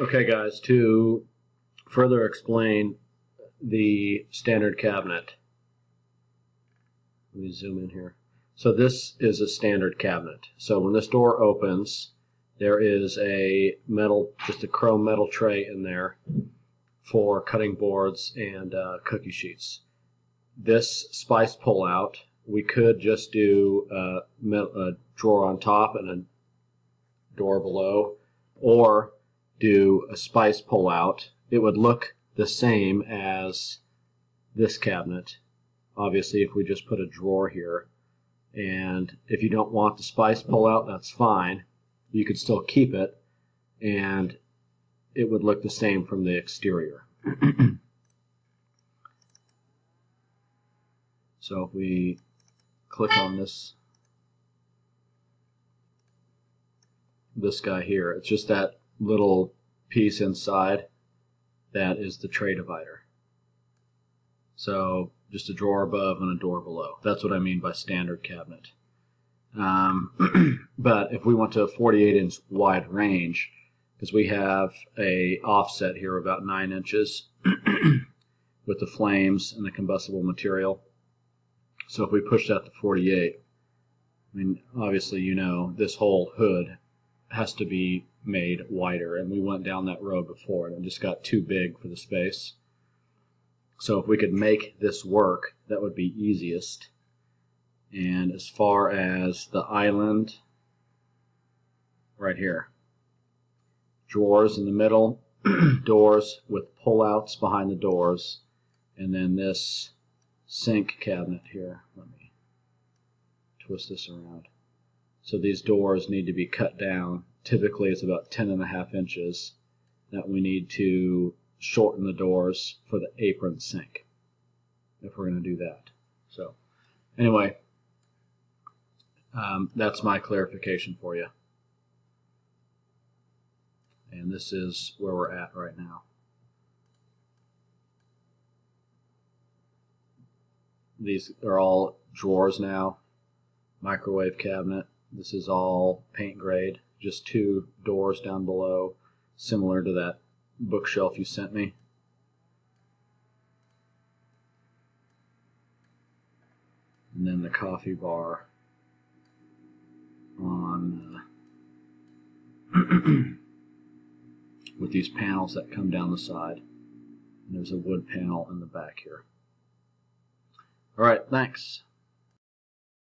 Okay, guys, to further explain the standard cabinet, let me zoom in here. So this is a standard cabinet. So when this door opens, there is a metal, just a chrome metal tray in there for cutting boards and cookie sheets. This spice pull-out, we could just do a drawer on top and a door below, or do a spice pull-out. It would look the same as this cabinet, obviously, if we just put a drawer here. And if you don't want the spice pull-out, that's fine. You could still keep it, and it would look the same from the exterior. So if we click on this guy here, it's just that little piece inside that is the tray divider. So just a drawer above and a door below. That's what I mean by standard cabinet. But if we went to a 48-inch wide range, because we have a offset here about 9 inches with the flames and the combustible material. So if we push that to 48, I mean, obviously, you know, this whole hood has to be made wider, and we went down that road before and it just got too big for the space. So if we could make this work, that would be easiest. And as far as the island, right here, drawers in the middle, doors with pull-outs behind the doors, and then this sink cabinet here. Let me twist this around. So these doors need to be cut down. Typically it's about 10.5 inches that we need to shorten the doors for the apron sink if we're going to do that. So anyway, that's my clarification for you. And this is where we're at right now. These are all drawers now. Microwave cabinet. This is all paint grade. Just 2 doors down below, similar to that bookshelf you sent me. And then the coffee bar on with these panels that come down the side. And there's a wood panel in the back here. All right, thanks.